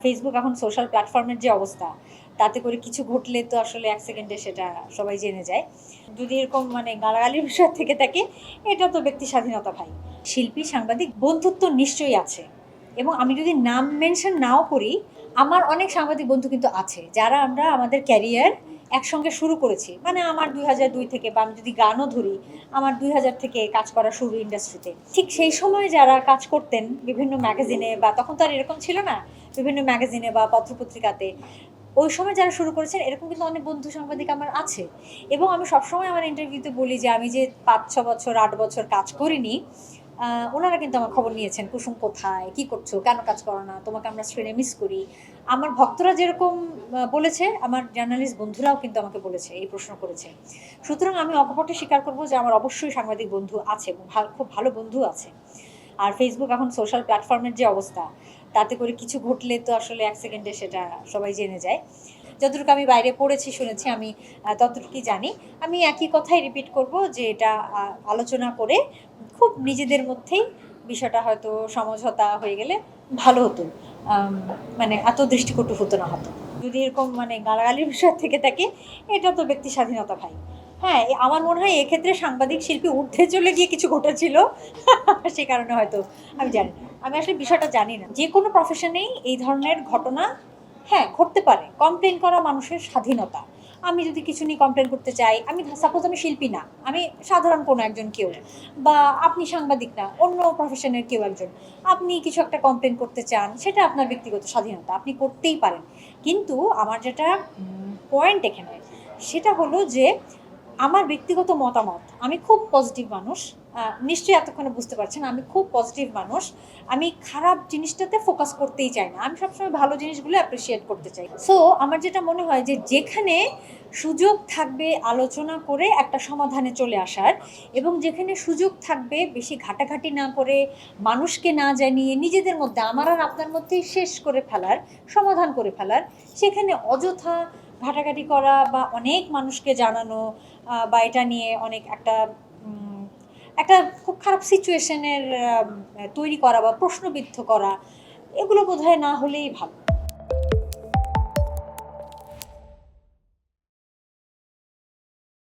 Facebook এখন social প্ল্যাটফর্মের যে অবস্থা, তাতে করে কিছু ঘটলে তো আসলে ১ সেকেন্ডে সেটা সবাই জেনে যায়। যদি এরকম গালাগালির বিষয় থেকে থাকে, এটা তো ব্যক্তি স্বাধীনতা ভাই। শিল্পী, সাংবাদিক বন্ধুত্ব নিশ্চয়ই আছে। এবং আমি যদি নাম মেনশন নাও করি, আমার অনেক সাংবাদিক বন্ধু কিন্তু আছে, যারা আমরা আমাদের ক্যারিয়ার একসঙ্গে শুরু করেছি। আমার ২০০২ থেকে, বা আমি যদি গানও ধরি, আমার ২০০০ থেকে কাজ করা শুরু ইন্ডাস্ট্রিতে। ঠিক সেই সময় যারা কাজ করতেন বিভিন্ন ম্যাগাজিনে, বা তখন তো আর এরকম ছিল না, বিভিন্ন ম্যাগাজিনে বা পত্রপত্রিকাতে, ওই সময় যারা শুরু করেছেন এরকম কিন্তু অনেক বন্ধু সাংবাদিক আমার আছে। এবং আমি সবসময় আমার ইন্টারভিউতে বলি যে আমি যে ৫-৬ বছর ৮ বছর কাজ করিনি, ওনারা কিন্তু আমার খবর নিয়েছেন, কুসুম কোথায়, কি করছো, কেন কাজ করো না, তোমাকে আমরা স্ক্রিনে মিস করি। আমার ভক্তরা যেরকম বলেছে, আমার জার্নালিস্ট বন্ধুরাও কিন্তু আমাকে বলেছে, এই প্রশ্ন করেছে। সুতরাং আমি অকপটে স্বীকার করবো যে আমার অবশ্যই সাংবাদিক বন্ধু আছে, এবং খুব ভালো বন্ধু আছে। আর ফেসবুক এখন সোশ্যাল প্ল্যাটফর্মের যে অবস্থা, তাতে করে কিছু ঘটলে তো আসলে ১ সেকেন্ডে সেটা সবাই জেনে যায়। যতটুকু আমি বাইরে পড়েছি, শুনেছি, আমি ততটুকুই জানি। আমি একই কথাই রিপিট করব যে এটা আলোচনা করে খুব নিজেদের মধ্যেই বিষয়টা হয়তো সমঝোতা হয়ে গেলে ভালো হতো। আম এত দৃষ্টিকটু হতো না হয়তো। যদি এরকম গালাগালির বিষয় থেকে থাকে, এটা তো ব্যক্তি স্বাধীনতা ভাই। হ্যাঁ, আমার মনে হয় এক্ষেত্রে সাংবাদিক শিল্পী ঊর্ধ্বে চলে গিয়ে কিছু ঘটেছিল। সে কারণে হয়তো আমি জানি না। আমি আসলে বিষয়টা জানি না। যেকোনো প্রফেশনেই এই ধরনের ঘটনা হ্যাঁ, ঘটতে পারে। কমপ্লেইন করা মানুষের স্বাধীনতা। আমি যদি কিছু নিয়ে কমপ্লেইন করতে চাই, সাপোজ আমি শিল্পী না, আমি সাধারণ কোনো একজন কেউ, বা আপনি সাংবাদিক না, অন্য প্রফেশনের কেউ একজন। আপনি কিছু একটা কমপ্লেইন করতে চান, সেটা আপনার ব্যক্তিগত স্বাধীনতা। আপনি করতেই পারেন। কিন্তু আমার যেটা পয়েন্ট এখানে, সেটা হলো যে আমার ব্যক্তিগত মতামত, আমি খুব পজিটিভ মানুষ। নিশ্চয়ই এতক্ষণে বুঝতে পারছেন আমি খুব পজিটিভ মানুষ। আমি খারাপ জিনিসটাতে ফোকাস করতেই চাই না, আমি সবসময় ভালো জিনিসগুলো অ্যাপ্রিসিয়েট করতে চাই। সো আমার যেটা মনে হয় যে যেখানে সুযোগ থাকবে আলোচনা করে একটা সমাধানে চলে আসার, এবং যেখানে সুযোগ থাকবে বেশি ঘাটাঘাটি না করে, মানুষকে না জানিয়ে নিজেদের মধ্যে, আমার আর আপনার মধ্যেই শেষ করে ফেলার, সমাধান করে ফেলার, সেখানে অযথা ঘাটাঘাটি করা বা অনেক মানুষকে জানানো, বা এটা নিয়ে অনেক একটা খুব খারাপ সিচুয়েশনের তৈরি করা বা প্রশ্নবিদ্ধ করা, এগুলো বোধহয় না হলেই ভালো।